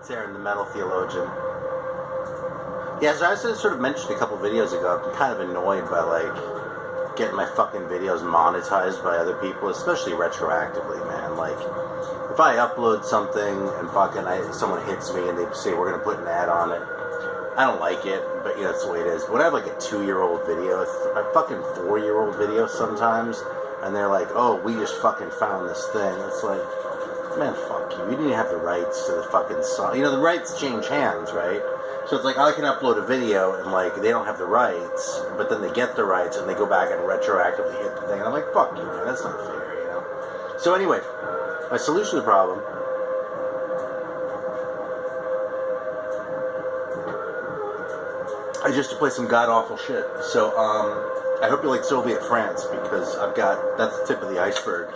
It's Aaron, the metal theologian. Yeah, so I sort of mentioned a couple videos ago, I'm kind of annoyed by, like, getting my fucking videos monetized by other people, especially retroactively, man. Like, if I upload something and fucking someone hits me and they say we're going to put an ad on it, I don't like it, but, you know, that's the way it is. But when I have, like, a 2-year-old video, a fucking 4-year-old video sometimes, and they're like, oh, we just fucking found this thing, it's like, man, fuck you. You didn't have the rights to the fucking song. You know, the rights change hands, right? So it's like, I can upload a video and, like, they don't have the rights, but then they get the rights and they go back and retroactively hit the thing. And I'm like, fuck you, man. That's not fair, you know? So anyway, my solution to the problem... I just to play some god-awful shit. So, I hope you like Soviet France, because that's the tip of the iceberg.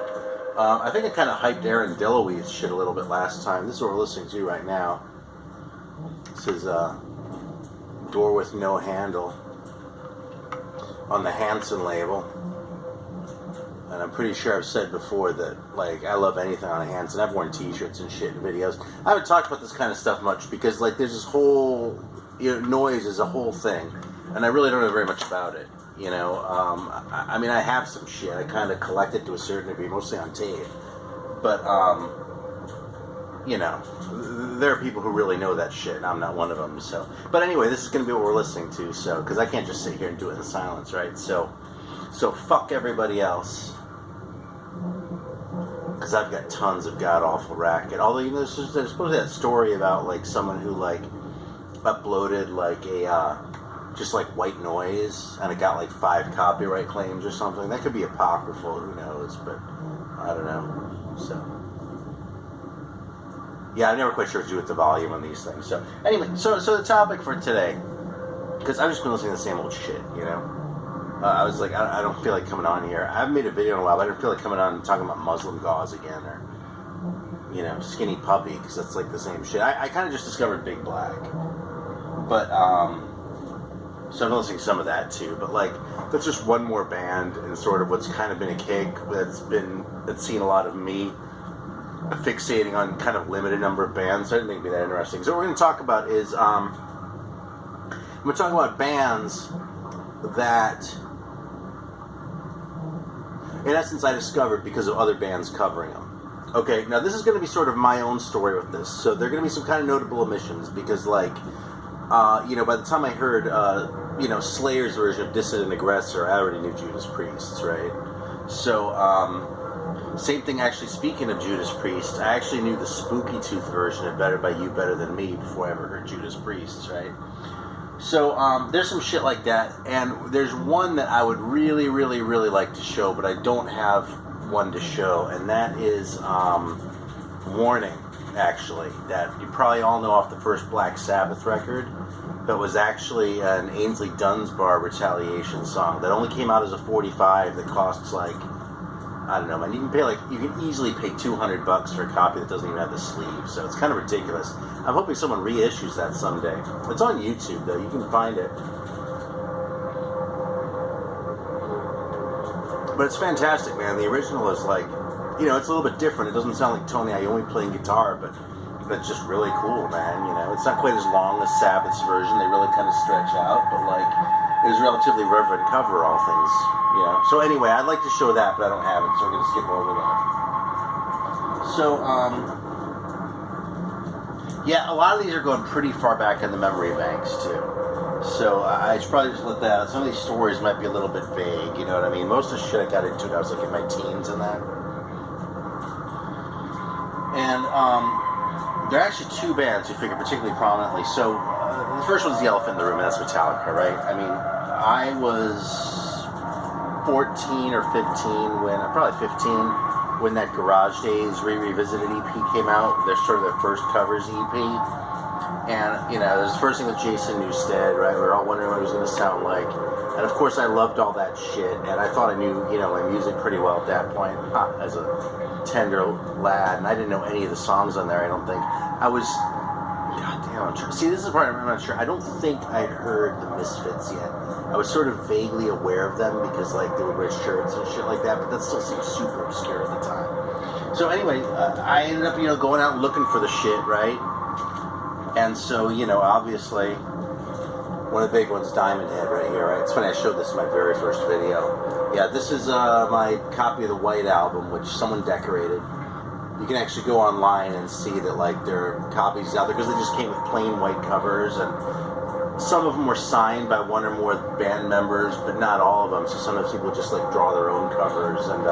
I think I kind of hyped Aaron Delowe's shit a little bit last time. This is what we're listening to right now. This is Door with No Handle on the Hanson label. And I'm pretty sure I've said before that, like, I love anything on a Hanson. I've worn t-shirts and shit and videos. I haven't talked about this kind of stuff much because, like, there's this whole, you know, noise is a whole thing. And I really don't know very much about it. You know, I mean, I have some shit. I kind of collect it to a certain degree, mostly on tape. But, you know, there are people who really know that shit, and I'm not one of them, so. But anyway, this is going to be what we're listening to, so, because I can't just sit here and do it in silence, right? So fuck everybody else. Because I've got tons of god-awful racket. Although, you know, there's supposed to be that story about, like, someone who, like, uploaded, like, just like white noise, and it got like 5 copyright claims or something. That could be apocryphal, who knows, but I don't know. So yeah, I'm never quite sure what to do with the volume on these things. So anyway, so the topic for today, because I've just been listening to the same old shit, you know. I was like, I don't feel like coming on here. I haven't made a video in a while, but I didn't feel like coming on and talking about Muslim gauze again, or, you know, Skinny Puppy, because that's like the same shit. I kind of just discovered Big Black, but so I'm listening to some of that too, but like, that's just one more band in sort of what's kind of been a cake that's seen a lot of me fixating on kind of limited number of bands. So I didn't think it'd be that interesting. So what we're going to talk about is, we're talking about bands that, in essence, I discovered because of other bands covering them. Okay, now this is going to be sort of my own story with this, so there are going to be some kind of notable omissions, because like, you know, by the time I heard, you know, Slayer's version of Dissident Aggressor, I already knew Judas Priest, right? So, same thing actually, speaking of Judas Priest, I actually knew the Spooky Tooth version of Better By You, Better Than Me before I ever heard Judas Priest, right? So, there's some shit like that, and there's one that I would really, really, really like to show, but I don't have one to show, and that is, Warning, actually, that you probably all know off the first Black Sabbath record, but was actually an Ainsley Dunsbar Retaliation song that only came out as a 45 that costs like, I don't know, man, you can easily pay $200 for a copy that doesn't even have the sleeve, so it's kind of ridiculous. I'm hoping someone reissues that someday. It's on YouTube, though, you can find it. But it's fantastic, man. The original is like, you know, it's a little bit different. It doesn't sound like Tony Iommi playing guitar, but it's just really cool, man. You know, it's not quite as long as Sabbath's version. They really kind of stretch out, but like, it was relatively reverent cover, all things, you know. So anyway, I'd like to show that, but I don't have it, so we're going to skip over that. So, yeah, a lot of these are going pretty far back in the memory banks, too. So I should probably just let that out. Some of these stories might be a little bit vague, you know what I mean? Most of the shit I got into when I was like in my teens and that. And there are actually 2 bands who figure particularly prominently. So the first one's the elephant in the room, and that's Metallica, right? I mean, I was 14 or 15 probably 15, when that Garage Days Revisited EP came out. They're sort of their first covers EP. And, you know, there's the first thing with Jason Newsted, right? We were all wondering what it was going to sound like. And, of course, I loved all that shit. And I thought I knew, you know, my music pretty well at that point as a tender lad. And I didn't know any of the songs on there, I don't think. I was... God damn, I'm trying... See, this is the part I'm not sure. I don't think I'd heard the Misfits yet. I was sort of vaguely aware of them because, like, they would wear shirts and shit like that. But that still seemed super obscure at the time. So, anyway, I ended up, you know, going out and looking for the shit, right? And so, you know, obviously, one of the big ones, Diamond Head, right here, right? It's funny, I showed this in my very first video. Yeah, this is my copy of the White Album, which someone decorated. You can actually go online and see that, like, there are copies out there, because they just came with plain white covers, and some of them were signed by one or more band members, but not all of them, so sometimes people just, like, draw their own covers, and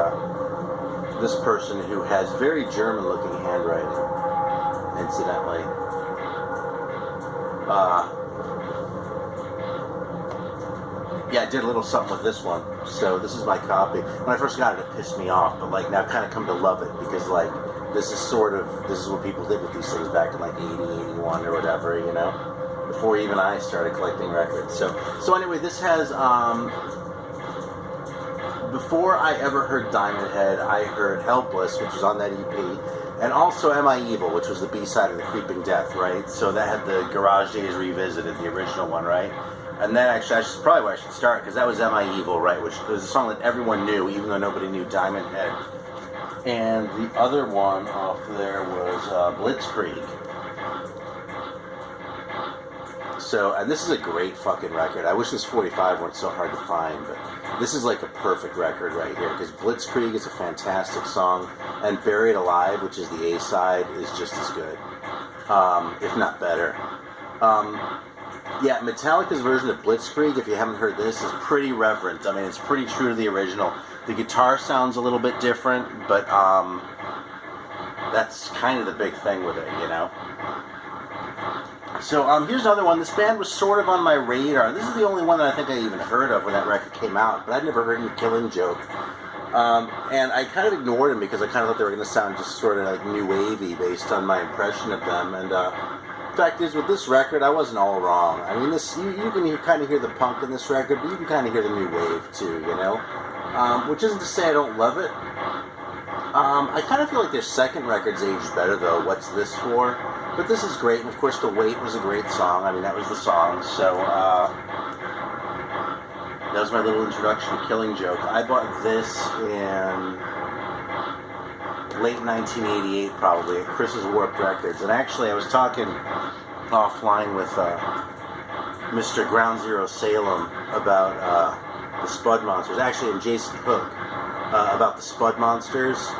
this person who has very German-looking handwriting, incidentally, yeah, I did a little something with this one. So this is my copy. When I first got it, it pissed me off, but like now I've kind of come to love it because like this is what people did with these things back in like 80, 81 or whatever, you know, before even I started collecting records. So anyway, this has before I ever heard Diamond Head, I heard Helpless, which was on that EP, and also Am I Evil, which was the B-side of The Creeping Death, right? So that had the Garage Days Revisited, the original one, right? And then actually, that's probably where I should start, because that was Am I Evil, right? Which was a song that everyone knew, even though nobody knew Diamond Head. And the other one off there was Blitzkrieg. So, and this is a great fucking record. I wish this 45 weren't so hard to find, but this is like a perfect record right here, because Blitzkrieg is a fantastic song, and Buried Alive, which is the A-side, is just as good, if not better. Yeah, Metallica's version of Blitzkrieg, if you haven't heard this, is pretty reverent. I mean, it's pretty true to the original. The guitar sounds a little bit different, but that's kind of the big thing with it, you know? So here's another one. This band was sort of on my radar. This is the only one that I think I even heard of when that record came out, but I'd never heard any Killing Joke. And I kind of ignored them because I kind of thought they were going to sound just sort of like new wavy based on my impression of them, and the fact is, with this record, I wasn't all wrong. I mean, this you can kind of hear the punk in this record, but you can kind of hear the new wave too, you know? Which isn't to say I don't love it. I kind of feel like their second record's aged better, though, What's This For? But this is great, and of course, The Wait was a great song. I mean, that was the song, so that was my little introduction to Killing Joke. I bought this in late 1988, probably, at Chris's Warped Records. And actually, I was talking offline with Mr. Ground Zero Salem about the Spud Monsters. Actually, and Jason Hook about the Spud Monsters,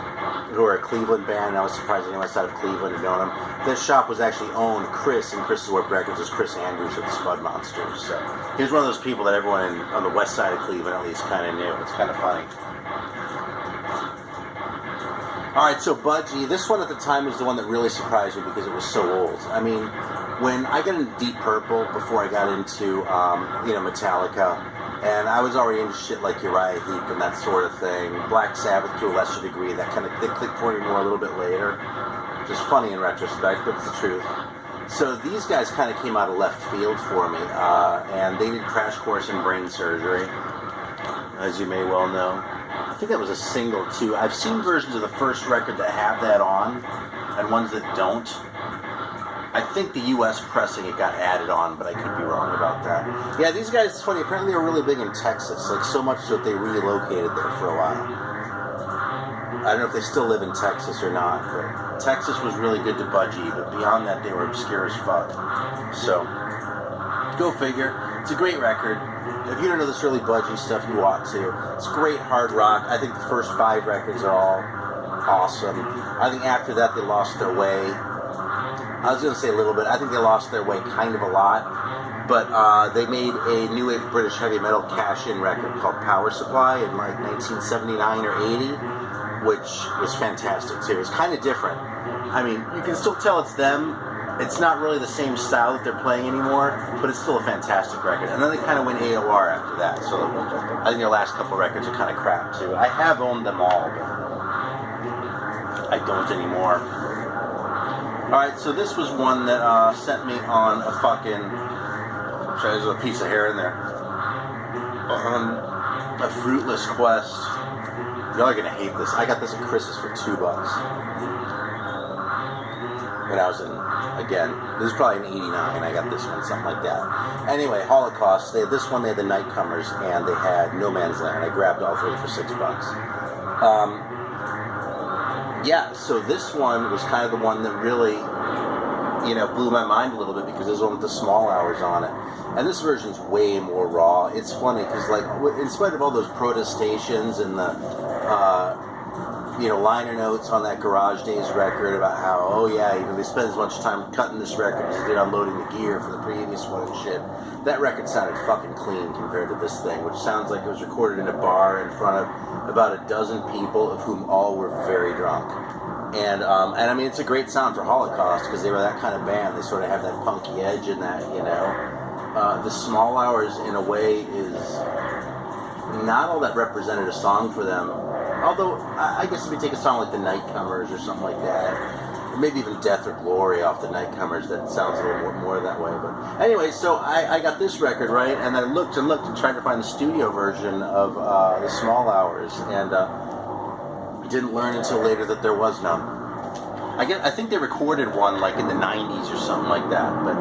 who are a Cleveland band. And I was surprised anyone outside of Cleveland had known them. This shop was actually owned, Chris, and Chris's Warped Records was Chris Andrews of the Spud Monsters. So he was one of those people that everyone on the west side of Cleveland at least kind of knew. It's kind of funny. Alright, so Budgie, this one at the time was the one that really surprised me because it was so old. I mean, when I got into Deep Purple, before I got into, Metallica, and I was already into shit like Uriah Heep and that sort of thing, Black Sabbath to a lesser degree, that kind of, they clicked for me more a little bit later, which is funny in retrospect, but it's the truth. So these guys kind of came out of left field for me, and they did Crash Course in Brain Surgery, as you may well know. I think that was a single, too. I've seen versions of the first record that have that on, and ones that don't. I think the U.S. pressing, it got added on, but I could be wrong about that. Yeah, these guys, it's funny, apparently they're really big in Texas, like so much so that they relocated there for a while. I don't know if they still live in Texas or not, but Texas was really good to Budgie, but beyond that, they were obscure as fuck. So, go figure. It's a great record. If you don't know this early Budgie stuff, you ought to. It's great hard rock. I think the first 5 records are all awesome. I think after that, they lost their way. I was going to say a little bit. I think they lost their way kind of a lot. But they made a new wave British heavy metal cash-in record called Power Supply in like 1979 or 80, which was fantastic too. It's kind of different. I mean, you can still tell it's them. It's not really the same style that they're playing anymore, but it's still a fantastic record. And then they kind of went AOR after that, so I think their last couple of records are kind of crap too. I have owned them all, but I don't anymore. Alright, so this was one that sent me on a fucking, sorry, there's a piece of hair in there, a fruitless quest. Y'all are gonna hate this. I got this at Chris's for $2. When I was in, again, this is probably in 89, I got this one, something like that. Anyway, Holocaust, they had this one, they had the Nightcomers, and they had No Man's Land. I grabbed all 3 for $6. Yeah, so this one was kind of the one that really blew my mind a little bit because there's one with the small hours on it. And this version's way more raw. It's funny because, like, in spite of all those protestations and the, liner notes on that Garage Days record about how, they spent as much time cutting this record as they did unloading the gear for the previous one and shit. That record sounded fucking clean compared to this thing, which sounds like it was recorded in a bar in front of about a dozen people, of whom all were very drunk. And I mean, it's a great sound for Holocaust because they were that kind of band. They sort of have that punky edge in that, The Small Hours, in a way, is not all that represented a song for them. Although, I guess if you take a song like The Nightcomers or something like that, or maybe even Death or Glory off The Nightcomers, that sounds a little more that way. But anyway, so I got this record, right? And I looked and tried to find the studio version of The Small Hours, and didn't learn until later that there was none. I think they recorded one like in the 90s or something like that, but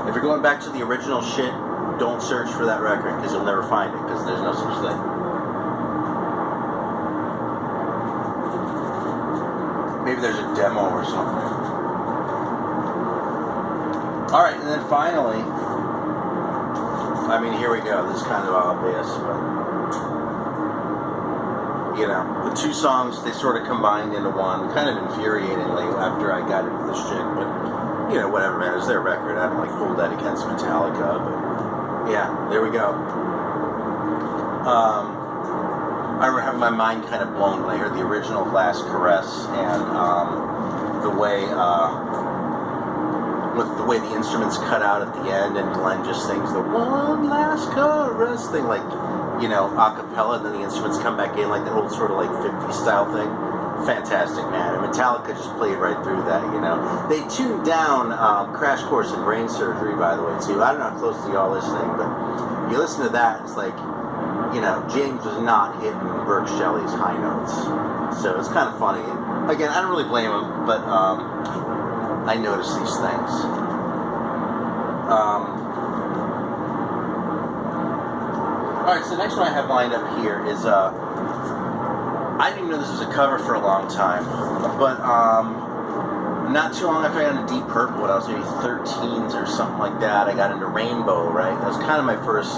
if you're going back to the original shit, don't search for that record because you'll never find it because there's no such thing. Maybe there's a demo or something. Alright, and then finally, I mean, here we go. This is kind of obvious, but the two songs, they sort of combined into one, kind of infuriatingly after I got into this shit, but, whatever, man, it's their record. I don't, hold that against Metallica, but, yeah, there we go. I remember having my mind kind of blown when I heard the original Last Caress, and, the way the instruments cut out at the end, and Glenn just sings the one last caress thing, a cappella, and then the instruments come back in, like the old sort of 50s style thing. Fantastic, man. And Metallica just played right through that, They tuned down Crash Course in Brain Surgery, by the way, too. I don't know how closely y'all listening, but you listen to that, it's like, James was not hitting Burke Shelley's high notes. So it's kind of funny. Again, I don't really blame him, but I notice these things. Alright, so the next one I have lined up here is, I didn't even know this was a cover for a long time, but not too long after I got into Deep Purple, when I was maybe 13s or something like that, I got into Rainbow, right? That was kind of my first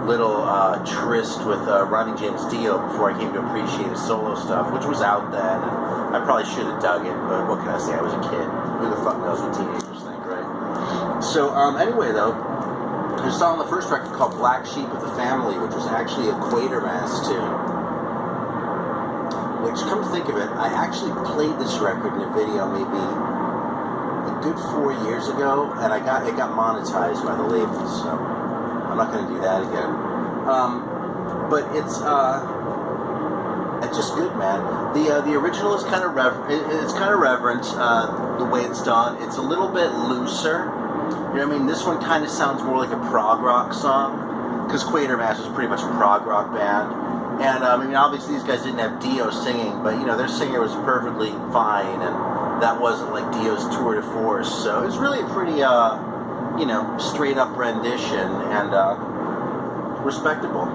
little tryst with Ronnie James Dio before I came to appreciate his solo stuff, which was out then, and I probably should have dug it, but what can I say, I was a kid. Who the fuck knows what teenagers think, right? So, anyway, though, there's a song on the first record called Black Sheep of the Family, which was actually a Quatermass tune. Which, come to think of it, I actually played this record in a video maybe a good 4 years ago, and it got monetized by the label, so I'm not going to do that again. But it's just good, man. The original is kind of it's kind of reverent, the way it's done. It's a little bit looser. You know what I mean? This one kind of sounds more like a prog rock song, because Quatermass was pretty much a prog rock band. And, obviously these guys didn't have Dio singing, but, their singer was perfectly fine, and that wasn't like Dio's tour de force. So it was really a pretty, straight up rendition, and, respectable.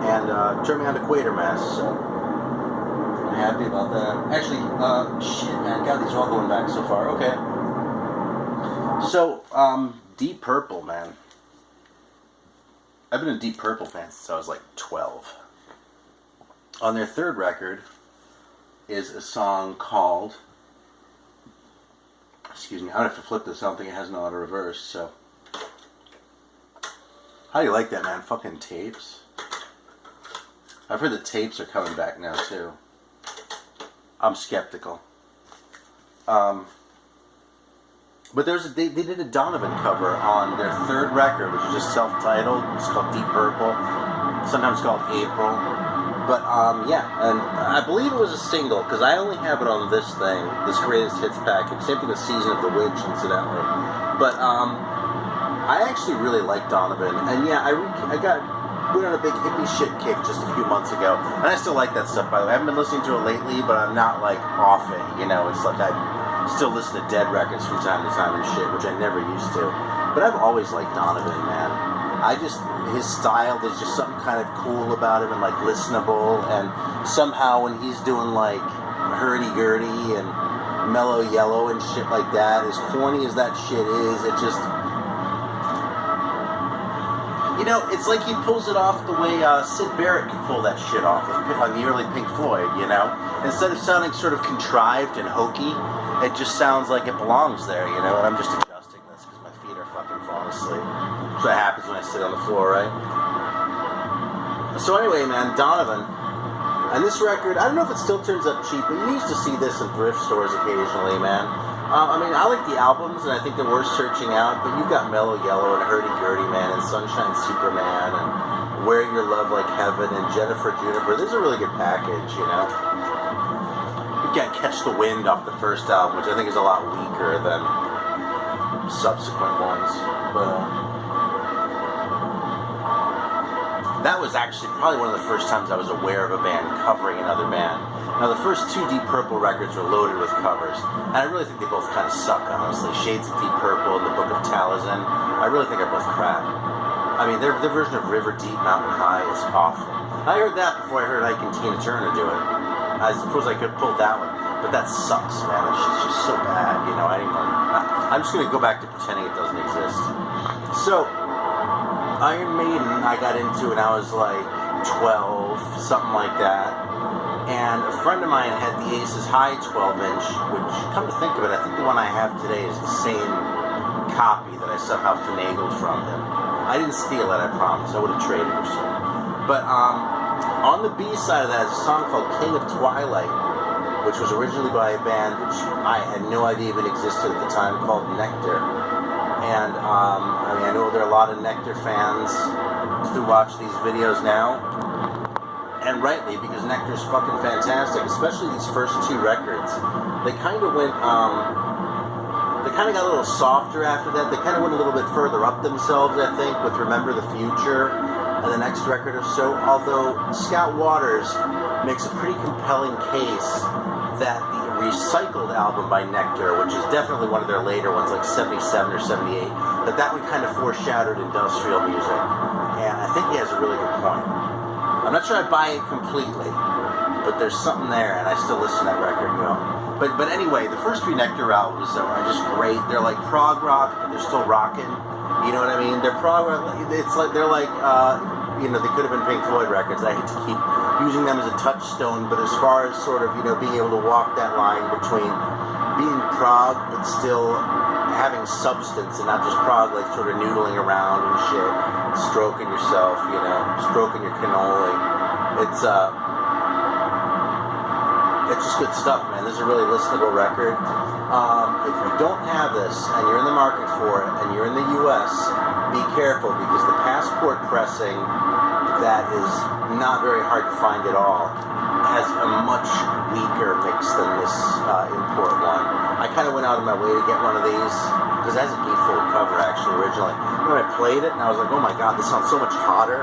And, turned me on to Quatermass, so I'm happy about that. Actually, shit, man, God, these are all going back so far. Okay. So, Deep Purple, man. I've been a Deep Purple fan since I was 12. On their third record is a song called, excuse me, I have to flip this, I don't think it has an auto reverse, so. How do you like that, man? Fucking tapes. I've heard the tapes are coming back now, too. I'm skeptical. But they did a Donovan cover on their third record, which is just self-titled. It's called Deep Purple. Sometimes called April. But, and I believe it was a single, because I only have it on this thing, this greatest hits package. Same thing with Season of the Witch, incidentally. But, I actually really like Donovan. And yeah, I went on a big hippie shit kick just a few months ago. And I still like that stuff, by the way. I haven't been listening to it lately, but I'm not, off it. It's like I still listen to Dead records from time to time and shit, which I never used to. But I've always liked Donovan, man. His style, there's just something kind of cool about him and, listenable. And somehow when he's doing, hurdy-gurdy and, Mellow Yellow and shit like that. As corny as that shit is, it just... You know, it's like he pulls it off the way Syd Barrett could pull that shit off on the early Pink Floyd, you know? Instead of sounding sort of contrived and hokey, it just sounds like it belongs there, you know? And I'm just adjusting this because my feet are fucking falling asleep. That's what happens when I sit on the floor, right? So anyway, man, Donovan. And this record, I don't know if it still turns up cheap, but you used to see this in thrift stores occasionally, man. I mean, I like the albums, and I think they're worth searching out, but you've got Mellow Yellow and Hurdy Gurdy, man, and Sunshine Superman, and Wear Your Love Like Heaven, and Jennifer Juniper. This is a really good package, you know? You've got Catch the Wind off the first album, which I think is a lot weaker than subsequent ones. But, that was actually probably one of the first times I was aware of a band covering another band. Now, the first two Deep Purple records were loaded with covers, and I really think they both kind of suck, honestly. Shades of Deep Purple and The Book of Taliesin, I really think are both crap. I mean, their version of River Deep, Mountain High is awful. I heard that before I heard Ike and Tina Turner do it. I suppose I could have pulled that one, but that sucks, man. That shit's just so bad, you know. I'm just going to go back to pretending it doesn't exist. So, Iron Maiden I got into when I was like 12, something like that. And a friend of mine had the Aces High 12-inch, which, come to think of it, I think the one I have today is the same copy that I somehow finagled from him. I didn't steal it, I promise. I would have traded or so. But on the B side of that is a song called King of Twilight, which was originally by a band which I had no idea even existed at the time, called Nectar. And, I mean, I know there are a lot of Nectar fans who watch these videos now, and rightly, because Nectar's fucking fantastic, especially these first two records. They kind of went, they kind of got a little softer after that. They kind of went a little bit further up themselves, I think, with Remember the Future and the next record or so, although Scout Waters makes a pretty compelling case that the recycled album by Nectar, which is definitely one of their later ones, like 77 or 78, that one kind of foreshadowed industrial music. And I think he has a really good point. I'm not sure I buy it completely, but there's something there, and I still listen to that record, you know. But anyway, the first three Nectar albums though are just great. They're like prog rock, but they're still rocking. You know what I mean? They're prog rock. It's like they're like you know, they could have been Pink Floyd records. I hate to keep using them as a touchstone, but as far as sort of, you know, being able to walk that line between being prog but still having substance and not just prog like sort of noodling around and shit, stroking yourself, you know, stroking your cannoli. It's just good stuff, man. This is a really listenable record. If you don't have this and you're in the market for it and you're in the U.S., be careful, because the passport pressing that is not very hard to find at all has a much weaker mix than this import one. I kind of went out of my way to get one of these because it has a beautiful cover actually originally. When I played it and I was like, oh my god, this sounds so much hotter.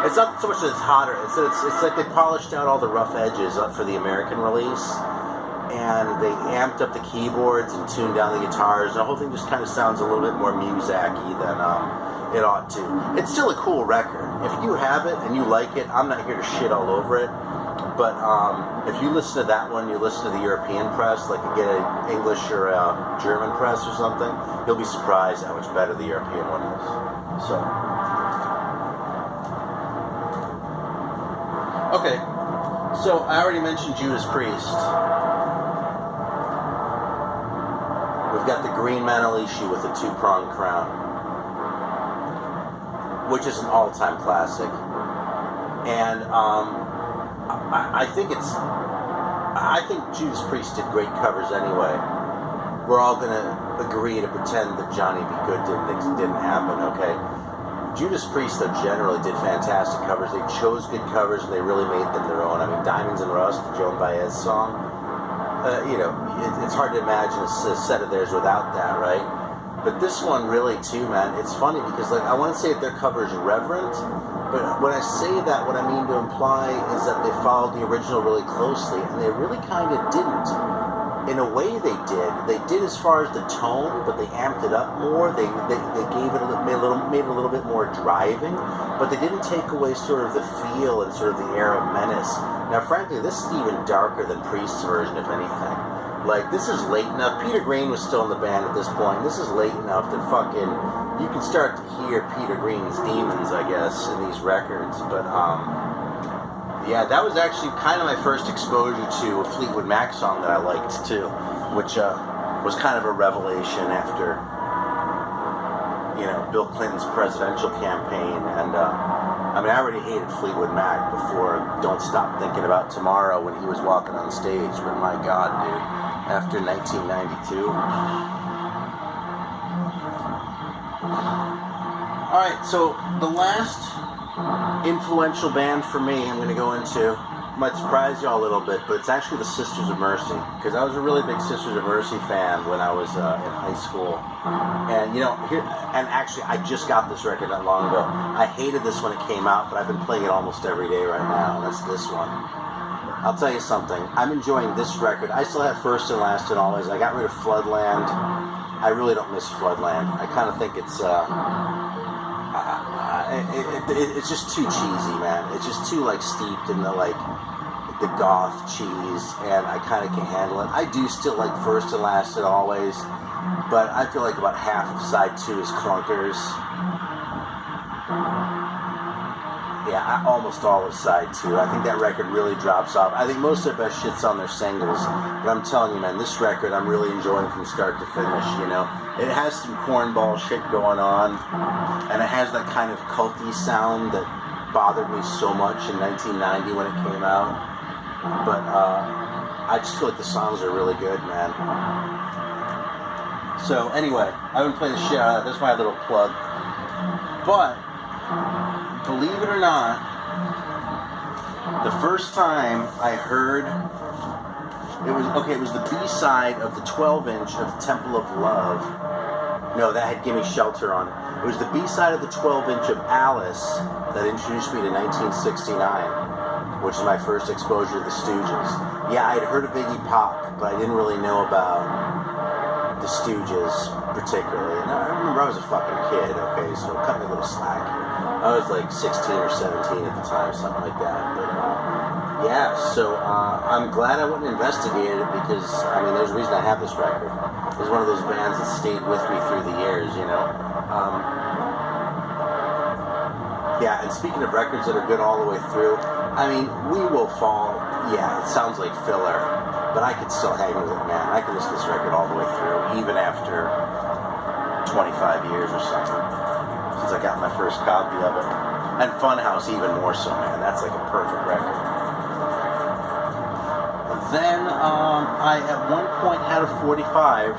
It's not so much that it's hotter, it's like they polished out all the rough edges for the American release, and they amped up the keyboards and tuned down the guitars, and the whole thing just kind of sounds a little bit more Muzak-y than it ought to. It's still a cool record. If you have it and you like it, I'm not here to shit all over it, but if you listen to that one, you listen to the European press, like you get an English or a German press or something, you'll be surprised how much better the European one is. So... Okay, so I already mentioned Judas Priest. We've got the Green Manalishi with the two-pronged crown, which is an all-time classic. And I think Judas Priest did great covers anyway. We're all gonna agree to pretend that Johnny B. Good didn't happen, okay? Judas Priest, though, generally did fantastic covers. They chose good covers, and they really made them their own. I mean, Diamonds and Rust, the Joan Baez song, you know, it's hard to imagine a set of theirs without that, right? But this one really, too, man, it's funny because, like, I want to say that their cover is reverent, but when I say that, what I mean to imply is that they followed the original really closely, and they really kind of didn't. In a way, they did. They did as far as the tone, but they amped it up more. They gave it made it a little bit more driving, but they didn't take away sort of the feel and sort of the air of menace. Now, frankly, this is even darker than Priest's version, if anything. Like, this is late enough. Peter Green was still in the band at this point. This is late enough that fucking, you can start to hear Peter Green's demons, I guess, in these records. But, yeah, that was actually kind of my first exposure to a Fleetwood Mac song that I liked, too, which was kind of a revelation after, you know, Bill Clinton's presidential campaign. And, I mean, I already hated Fleetwood Mac before Don't Stop Thinking About Tomorrow when he was walking on stage, but my God, dude, after 1992. Alright, so the last influential band for me I'm going to go into might surprise y'all a little bit, but it's actually the Sisters of Mercy, because I was a really big Sisters of Mercy fan when I was in high school. And you know, actually I just got this record not long ago. I hated this when it came out, but I've been playing it almost every day right now, and that's this one. I'll tell you something, I'm enjoying this record. I still have First and Last and Always. I got rid of Floodland. I really don't miss Floodland. I kind of think it's it's just too cheesy, man. It's just too like steeped in the goth cheese, and I kind of can't handle it. I do still like First and Last and Always, but I feel like about half of side 2 is clunkers. Yeah, almost all of side 2. I think that record really drops off. I think most of their best shit's on their singles, but I'm telling you, man, this record I'm really enjoying from start to finish, you know. It has some cornball shit going on, and it has that kind of culty sound that bothered me so much in 1990 when it came out. But I just feel like the songs are really good, man. So anyway, I've been playing the shit out of that. That's my little plug. But believe it or not, the first time I heard it was the B-side of the 12-inch of Temple of Love. No, that had Gimme Shelter on it. It was the B-side of the 12-inch of Alice that introduced me to 1969, which is my first exposure to the Stooges. Yeah, I had heard of Iggy Pop, but I didn't really know about the Stooges particularly. And I remember I was a fucking kid, okay, so cut me a little slack here. I was like 16 or 17 at the time, something like that. But yeah, so I'm glad I went and investigated it, because I mean, there's a reason I have this record. It's one of those bands that stayed with me through the years, you know. Yeah, and speaking of records that are good all the way through, I mean, We Will Fall, yeah, it sounds like filler, but I could still hang with it, man. I can listen to this record all the way through, even after 25 years or something, since I got my first copy of it. And Funhouse even more so, man. That's like a perfect record. Then I at one point had a 45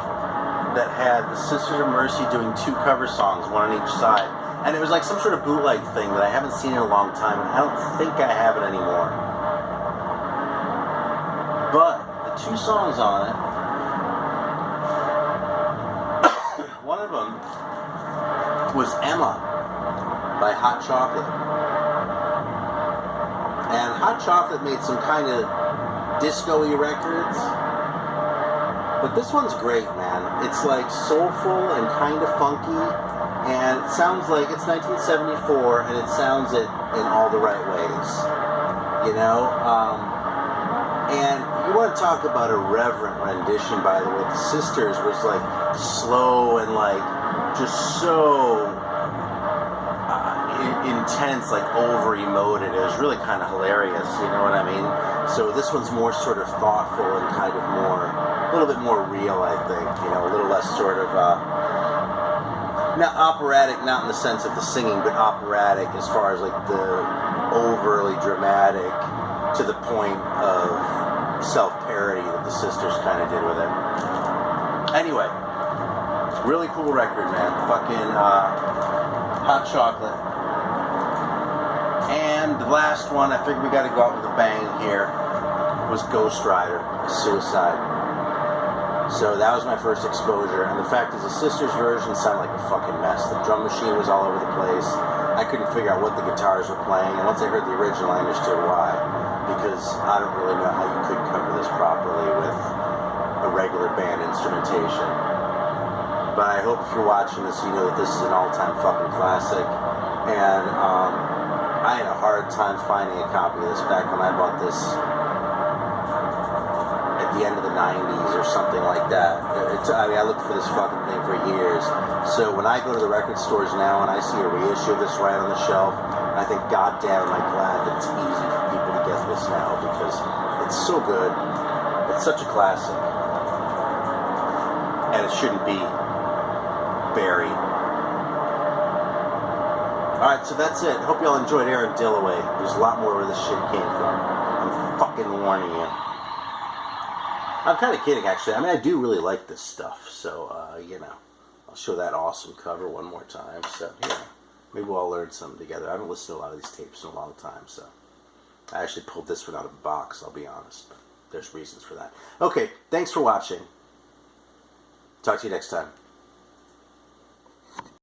that had the Sisters of Mercy doing 2 cover songs, one on each side. And it was like some sort of bootleg thing that I haven't seen in a long time, and I don't think I have it anymore. But the 2 songs on it, one of them was Emma by Hot Chocolate. And Hot Chocolate made some kind of disco-y records, but this one's great, man. It's like soulful and kind of funky, and it sounds like it's 1974, and it sounds it in all the right ways, you know. And you want to talk about a reverent rendition, by the way. The Sisters was like slow and like just so intense, like over emoted. It was really kind of hilarious, you know what I mean? So this one's more sort of thoughtful and kind of more, a little bit more real, I think, you know, a little less sort of not operatic, not in the sense of the singing, but operatic as far as like the overly dramatic to the point of self-parody that the Sisters kind of did with it. Anyway, really cool record, man. Fucking Hot Chocolate. And the last one, I figured we got to go out with a bang here, was Ghost Rider, Suicide. So that was my first exposure, and the fact is the Sisters version sounded like a fucking mess. The drum machine was all over the place. I couldn't figure out what the guitars were playing, and once I heard the original, I understood why. Because I don't really know how you could cover this properly with a regular band instrumentation. But I hope if you're watching this, you know that this is an all-time fucking classic. And I had a hard time finding a copy of this back when I bought this at the the end of the 90s or something like that. I looked for this fucking thing for years. So when I go to the record stores now and I see a reissue of this right on the shelf, I think, God damn, am I glad that it's easy for people to get this now, because it's so good. It's such a classic. And it shouldn't be buried. Alright, so that's it. Hope y'all enjoyed Aaron Dillaway. There's a lot more where this shit came from. I'm fucking warning you. I'm kind of kidding, actually. I mean, I do really like this stuff. So, I'll show that awesome cover one more time. So, maybe we'll all learn something together. I haven't listened to a lot of these tapes in a long time, so. I actually pulled this one out of a box, I'll be honest. But there's reasons for that. Okay, thanks for watching. Talk to you next time.